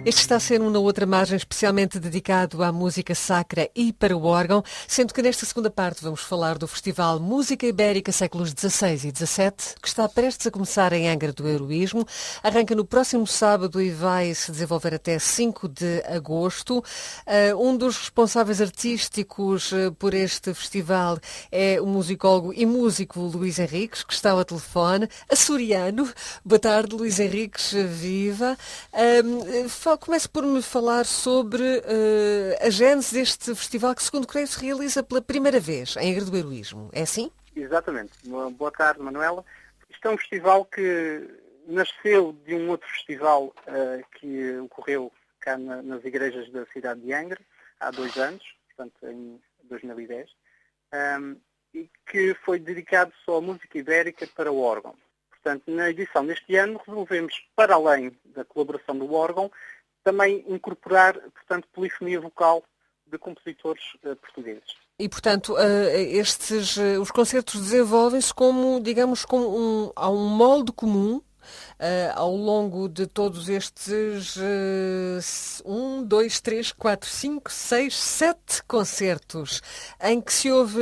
Este está a ser um na outra margem especialmente dedicado à música sacra e para o órgão, sendo que nesta segunda parte vamos falar do Festival Música Ibérica séculos XVI e XVII, que está prestes a começar em Angra do Heroísmo. Arranca no próximo sábado e vai se desenvolver até 5 de agosto. Um dos responsáveis artísticos por este festival é o musicólogo e músico Luís Henriques, que está ao telefone, açoriano. Boa tarde, Luís Henriques, viva. Começo por me falar sobre a gênese deste festival que, segundo creio, se realiza pela primeira vez em Angra do Heroísmo. É assim? Exatamente. Boa tarde, Manuela. Isto é um festival que nasceu de um outro festival que ocorreu cá nas igrejas da cidade de Angra há 2 anos, portanto em 2010, e que foi dedicado só à música ibérica para o órgão. Portanto, na edição deste ano resolvemos, para além da colaboração do órgão, também incorporar, portanto, polifonia vocal de compositores portugueses. E, portanto, os concertos desenvolvem-se como, digamos, há um molde comum ao longo de todos estes 1, 2, 3, 4, 5, 6, 7 concertos, em que se ouve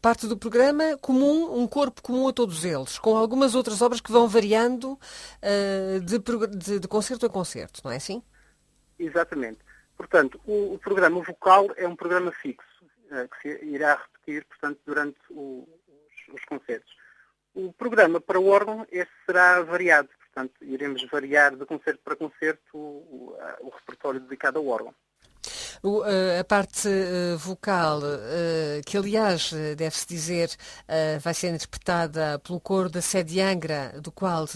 parte do programa comum, um corpo comum a todos eles, com algumas outras obras que vão variando de concerto a concerto, não é assim? Exatamente. Portanto, o programa vocal é um programa fixo, que se irá repetir, portanto, durante os concertos. O programa para o órgão, esse será variado, portanto, iremos variar de concerto para concerto o repertório dedicado ao órgão. A parte vocal, que aliás, deve-se dizer, vai ser interpretada pelo coro da Sede Angra, do qual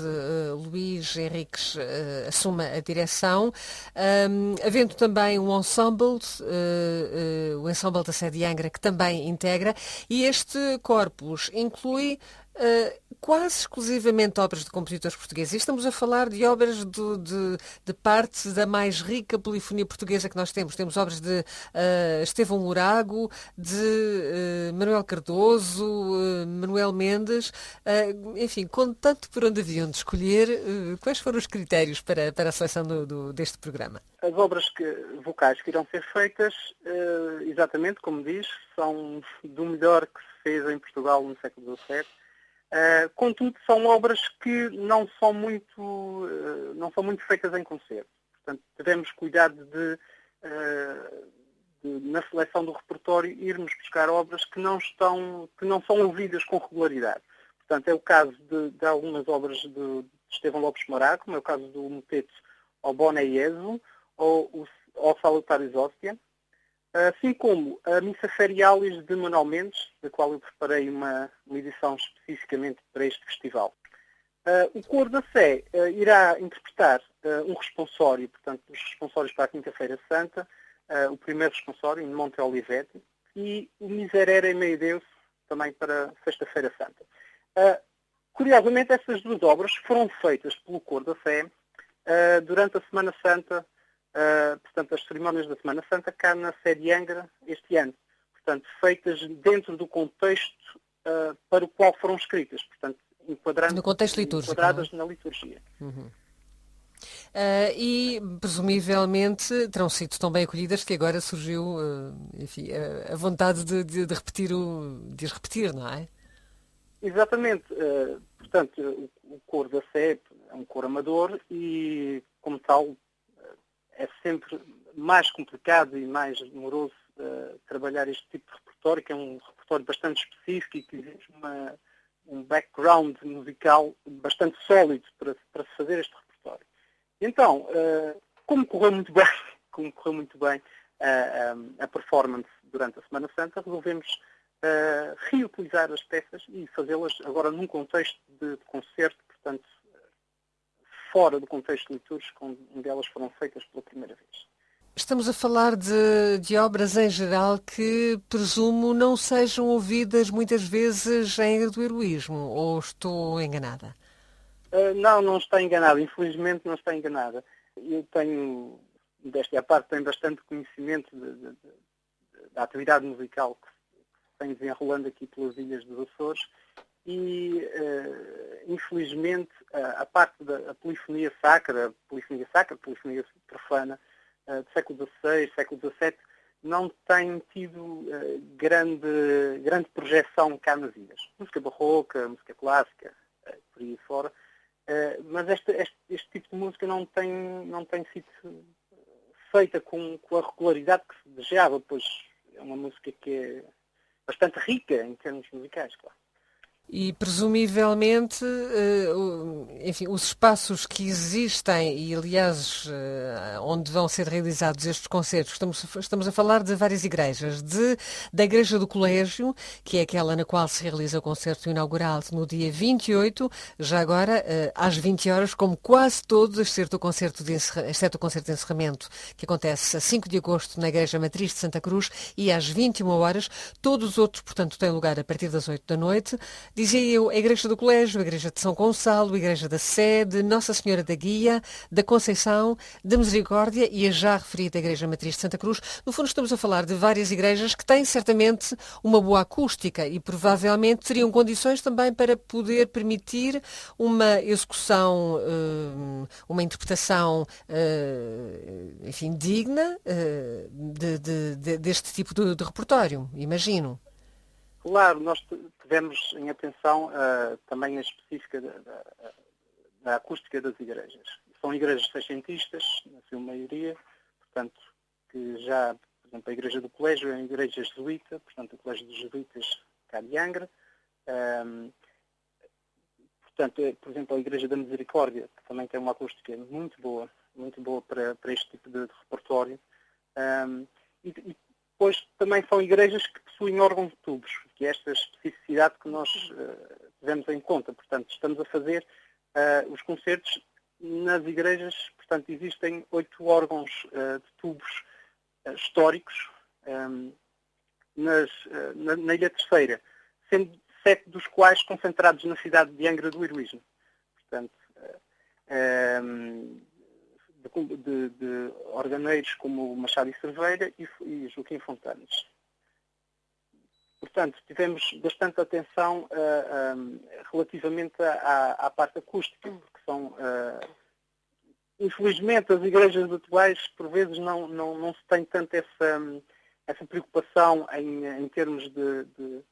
Luís Henriques assume a direção, havendo também um ensemble, o ensemble da Sede Angra, que também integra, e este corpus inclui quase exclusivamente obras de compositores portugueses. E estamos a falar de obras de parte da mais rica polifonia portuguesa que nós temos. Temos obras de Estevão Morago, de Manuel Cardoso, Manuel Mendes. Enfim, com tanto por onde haviam de escolher, quais foram os critérios para a seleção deste programa? As obras vocais que irão ser feitas, exatamente como diz, são do melhor que se fez em Portugal no século XVII. Contudo, são obras que não são muito feitas em concerto. Portanto, devemos cuidar de, na seleção do repertório, irmos buscar obras que não são ouvidas com regularidade. Portanto, é o caso de algumas obras de Estevão Lopes Morago, como é o caso do moteto ao Bone Jesu, ou ao Salutaris Hostia, assim como a Missa Ferialis de Manuel Mendes, da qual eu preparei uma edição especificamente para este festival. O coro da Sé irá interpretar um responsório, portanto, os responsórios para a Quinta-feira Santa, o primeiro responsório, em Monte Olivetti, e o Miserere Mei Deus, também para a Sexta-feira Santa. Curiosamente, essas 2 obras foram feitas pelo coro da Sé durante a Semana Santa, portanto, as cerimónias da Semana Santa cá na Sede Angra este ano. Portanto, feitas dentro do contexto para o qual foram escritas. Portanto, No contexto litúrgico, enquadradas na liturgia. Uhum. E, presumivelmente, terão sido tão bem acolhidas que agora surgiu, enfim, a vontade de as repetir, não é? Exatamente. Portanto, o coro da Sé é um coro amador e, como tal, é sempre mais complicado e mais demoroso trabalhar este tipo de repertório, que é um repertório bastante específico e que exige um background musical bastante sólido para se fazer este repertório. Então, como correu muito bem a performance durante a Semana Santa, resolvemos reutilizar as peças e fazê-las agora num contexto de concerto, portanto, fora do contexto litúrgico onde elas foram feitas pela primeira vez. Estamos a falar de obras em geral que, presumo, não sejam ouvidas muitas vezes em Angra do Heroísmo, ou estou enganada? Não está enganada. Infelizmente não está enganada. Eu tenho, desta parte, tenho bastante conhecimento da atividade musical que se tem desenrolando aqui pelas Ilhas dos Açores e, infelizmente, a parte da polifonia sacra, polifonia profana, do século XVI, século XVII, não tem tido grande projeção cá nas ilhas. Música barroca, música clássica, por aí fora. Mas este tipo de música não tem sido feita com a regularidade que se desejava, pois é uma música que é bastante rica em termos musicais, claro. E presumivelmente, enfim, os espaços que existem e, aliás, onde vão ser realizados estes concertos, estamos a falar de várias igrejas, da Igreja do Colégio, que é aquela na qual se realiza o concerto inaugural no dia 28, já agora às 20 horas, como quase todos, exceto o concerto de encerramento, que acontece a 5 de agosto na Igreja Matriz de Santa Cruz, e às 21 horas. Todos os outros, portanto, têm lugar a partir das 8 da noite. Dizia eu, a Igreja do Colégio, a Igreja de São Gonçalo, a Igreja da Sé, de Nossa Senhora da Guia, da Conceição, da Misericórdia e a já referida Igreja Matriz de Santa Cruz. No fundo, estamos a falar de várias igrejas que têm certamente uma boa acústica e provavelmente teriam condições também para poder permitir uma execução, uma interpretação, enfim, digna deste tipo de repertório, imagino. Claro, nós tivemos em atenção também a específica da acústica das igrejas. São igrejas seiscentistas, na sua maioria, portanto, que já, por exemplo, a Igreja do Colégio é uma igreja jesuíta, portanto, o Colégio dos Jesuítas cá de Angra. Portanto, por exemplo, a Igreja da Misericórdia, que também tem uma acústica muito boa para este tipo de repertório. E depois também são igrejas que possuem órgãos de tubos, que é esta especificidade que nós tivemos em conta. Portanto, estamos a fazer os concertos nas igrejas, portanto, existem 8 órgãos de tubos históricos na Ilha Terceira, sendo 7 dos quais concentrados na cidade de Angra do Heroísmo. Portanto, de organeiros como Machado e Cerveira e Joaquim Fontanes. Portanto, tivemos bastante atenção relativamente à parte acústica, porque são, infelizmente, as igrejas atuais, por vezes, não se tem tanto essa preocupação em termos do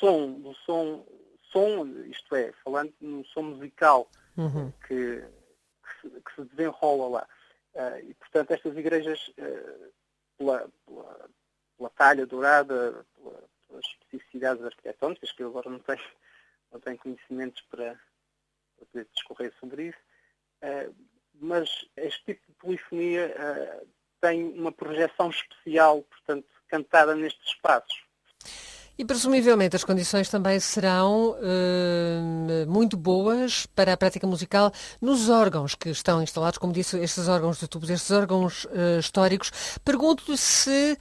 som, isto é, falando no som musical, que se desenrola lá. E, portanto, estas igrejas, pela talha dourada, pelas especificidades arquitetónicas, que eu agora não tenho conhecimentos para poder discorrer sobre isso, mas este tipo de polifonia tem uma projeção especial, portanto, cantada nestes espaços. E presumivelmente as condições também serão muito boas para a prática musical nos órgãos que estão instalados, como disse, estes órgãos de tubos, estes órgãos históricos. Pergunto-lhe se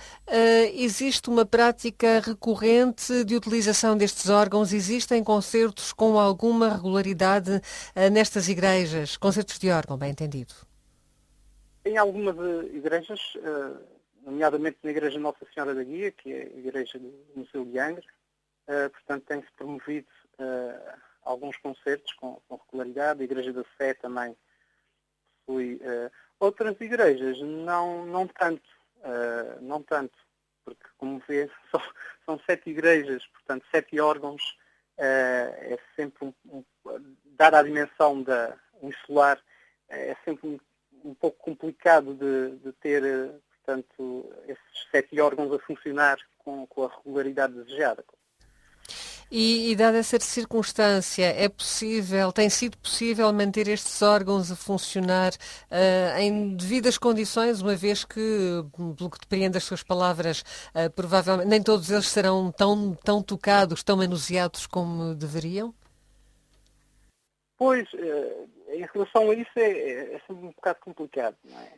existe uma prática recorrente de utilização destes órgãos. Existem concertos com alguma regularidade nestas igrejas? Concertos de órgão, bem entendido. Em algumas igrejas, nomeadamente na Igreja Nossa Senhora da Guia, que é a Igreja do Museu de Angra, portanto tem-se promovido alguns concertos com regularidade. A Igreja da Sé também possui. Outras igrejas não tanto, porque, como vê, são 7 igrejas, portanto 7 órgãos. É sempre, dada a dimensão insular, é sempre um pouco complicado de ter, portanto, esses 7 órgãos a funcionar com a regularidade desejada. E dada essa circunstância, tem sido possível manter estes órgãos a funcionar em devidas condições, uma vez que, pelo que depreendo das suas palavras, provavelmente nem todos eles serão tão tocados, tão manuseados como deveriam? Pois, em relação a isso é sempre um bocado complicado, não é?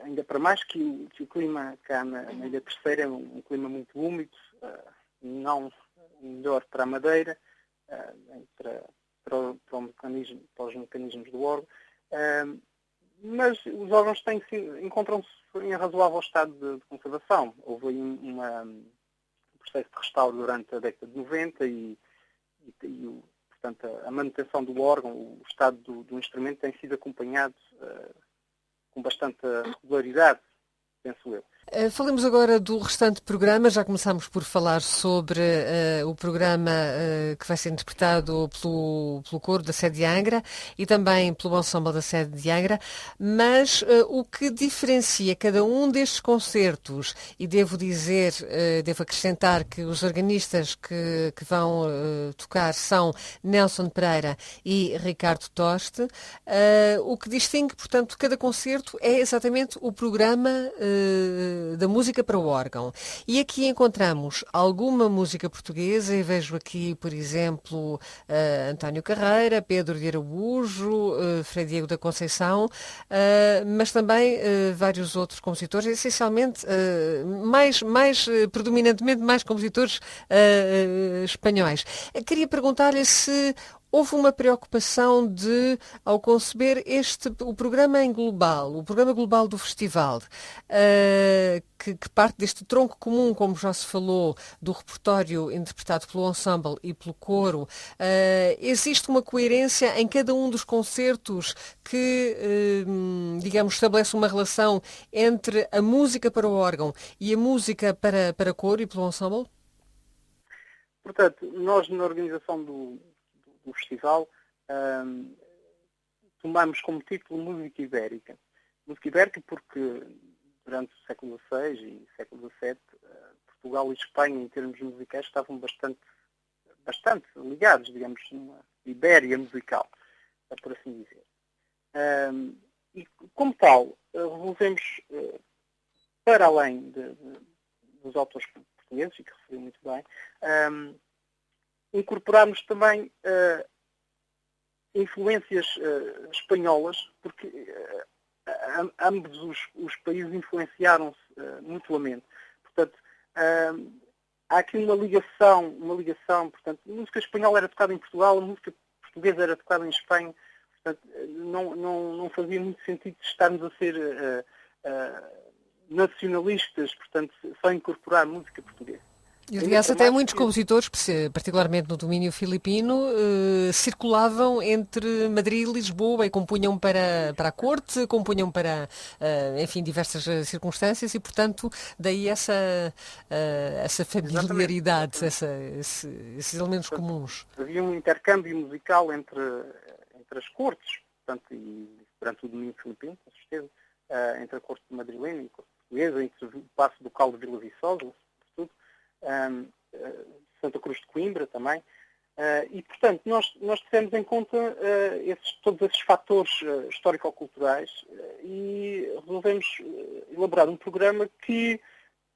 Ainda para mais que o clima cá na Ilha Terceira é um clima muito úmido, não melhor para a madeira, para os mecanismos do órgão, mas os órgãos encontram-se em razoável estado de conservação. Houve aí um processo de restauro durante a década de 90 portanto, portanto, a manutenção do órgão, o estado do instrumento tem sido acompanhado com bastante regularidade, penso eu. Falemos agora do restante programa. Já começámos por falar sobre o programa que vai ser interpretado pelo coro da Sede de Angra e também pelo ensemble da Sede de Angra, mas o que diferencia cada um destes concertos, e devo dizer, devo acrescentar que os organistas que vão tocar são Nelson Pereira e Ricardo Toste, o que distingue, portanto, cada concerto é exatamente o programa da música para o órgão. E aqui encontramos alguma música portuguesa, e vejo aqui, por exemplo, António Carreira, Pedro de Araújo, Frei Diego da Conceição, mas também vários outros compositores, essencialmente, predominantemente mais compositores espanhóis. Queria perguntar-lhe se houve uma preocupação de, ao conceber o programa em global, o programa global do festival, que parte deste tronco comum, como já se falou, do repertório interpretado pelo ensemble e pelo coro, existe uma coerência em cada um dos concertos que, digamos, estabelece uma relação entre a música para o órgão e a música para coro e pelo ensemble? Portanto, nós na organização do festival tomamos como título Música Ibérica. Música Ibérica porque durante o século XVI e século XVII Portugal e Espanha em termos musicais estavam bastante ligados, digamos, numa Ibéria musical, por assim dizer. E como tal, resolvemos, para além dos autores portugueses, e que referiu muito bem, incorporarmos também influências espanholas, porque ambos os países influenciaram-se mutuamente. Portanto, há aqui uma ligação, portanto, a música espanhola era tocada em Portugal, a música portuguesa era tocada em Espanha, portanto, não fazia muito sentido estarmos a ser nacionalistas, portanto, só incorporar música portuguesa. E, aliás, até muitos compositores, particularmente no domínio filipino, circulavam entre Madrid e Lisboa e compunham para a corte, compunham para, enfim, diversas circunstâncias e, portanto, daí essa familiaridade, esses elementos comuns. Havia um intercâmbio musical entre as cortes, portanto, e durante o domínio filipino, com certeza, entre a corte madrilena e a corte portuguesa, entre o Paço Ducal de Vila Viçosa, sobretudo, Santa Cruz de Coimbra também, e portanto nós tivemos em conta todos esses fatores histórico-culturais e resolvemos elaborar um programa que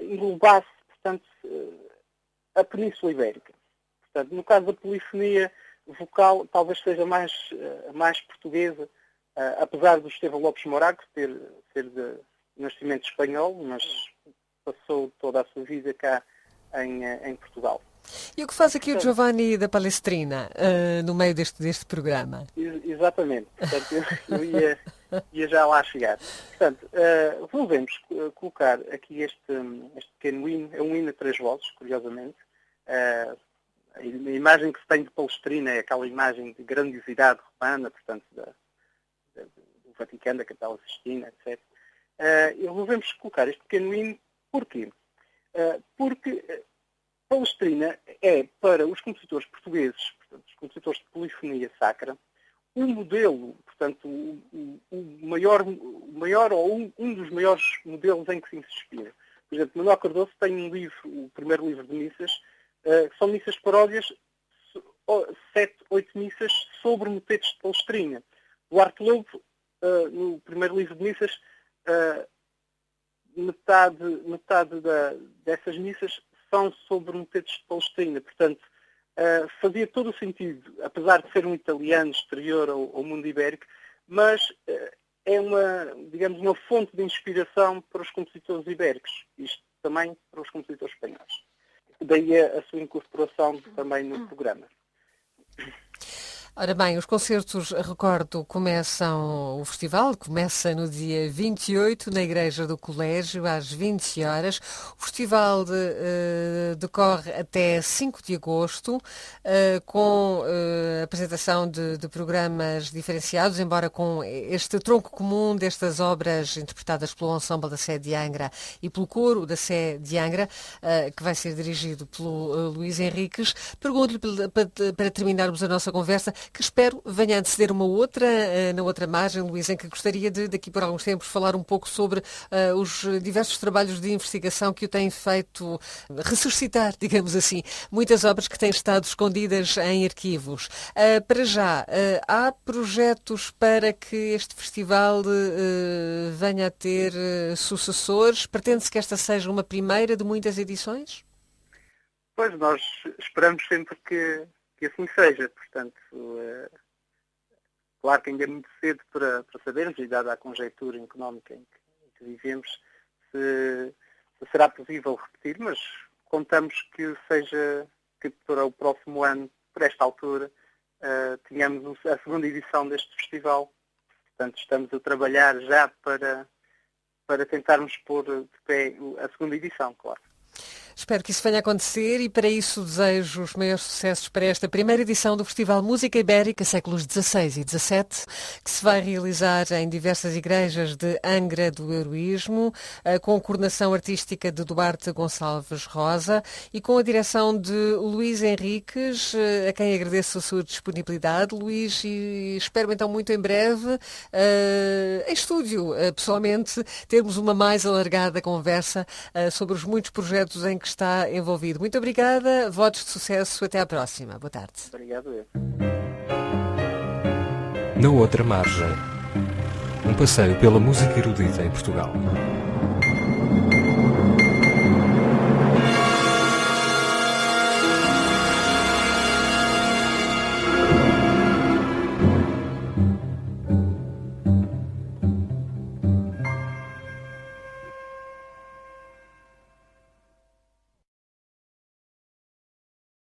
englobasse, portanto, a Península Ibérica. Portanto, no caso da polifonia vocal, talvez seja mais portuguesa, apesar do Estevão Lopes Moraco ser de nascimento espanhol, mas passou toda a sua vida cá em Portugal. E o que faz aqui o Giovanni da Palestrina no meio deste programa? Exatamente. Portanto, eu ia já lá chegar. Portanto, resolvemos colocar aqui este pequeno hino, é um hino a 3 vozes, curiosamente. A imagem que se tem de Palestrina é aquela imagem de grandiosidade romana, portanto, do Vaticano, da Capela Sistina, etc. E resolvemos colocar este pequeno hino, porquê? Porque Palestrina é, para os compositores portugueses, portanto, os compositores de polifonia sacra, um modelo, portanto, o maior ou um dos maiores modelos em que se inspira. Por exemplo, Manuel Cardoso tem um livro, o primeiro livro de missas, que são missas paródias, 7, 8 missas sobre motetos de Palestrina. Duarte Lobo, no primeiro livro de missas, metade dessas missas são sobre motetos de Palestrina. Portanto, fazia todo o sentido, apesar de ser um italiano exterior ao mundo ibérico, mas é uma fonte de inspiração para os compositores ibéricos, isto também para os compositores espanhóis. Daí a sua incorporação também no programa. Ora bem, os concertos, recordo, o festival começa no dia 28 na Igreja do Colégio, às 20 horas. O festival decorre até 5 de agosto, com apresentação de programas diferenciados, embora com este tronco comum destas obras interpretadas pelo Ensemble da Sé de Angra e pelo coro da Sé de Angra, que vai ser dirigido pelo Luís Henriques. Pergunto-lhe, para terminarmos a nossa conversa, que espero venha a anteceder uma outra, na outra margem, Luís, em que gostaria de, daqui por alguns tempos, falar um pouco sobre os diversos trabalhos de investigação que o têm feito ressuscitar, digamos assim, muitas obras que têm estado escondidas em arquivos. Para já, há projetos para que este festival venha a ter sucessores? Pretende-se que esta seja uma primeira de muitas edições? Pois, nós esperamos sempre que assim seja. Portanto, claro que ainda é muito cedo para sabermos, e dada a conjectura económica em que vivemos, se será possível repetir, mas contamos que para o próximo ano, por esta altura, tenhamos a segunda edição deste festival. Portanto, estamos a trabalhar já para tentarmos pôr de pé a segunda edição, claro. Espero que isso venha a acontecer e para isso desejo os maiores sucessos para esta primeira edição do Festival Música Ibérica, séculos XVI e XVII, que se vai realizar em diversas igrejas de Angra do Heroísmo, com a coordenação artística de Duarte Gonçalves Rosa e com a direção de Luís Henriques, a quem agradeço a sua disponibilidade, Luís, e espero então muito em breve, em estúdio, pessoalmente, termos uma mais alargada conversa sobre os muitos projetos em que está envolvido. Muito obrigada, votos de sucesso, até à próxima. Boa tarde. Obrigado. Na outra margem, um passeio pela música erudita em Portugal.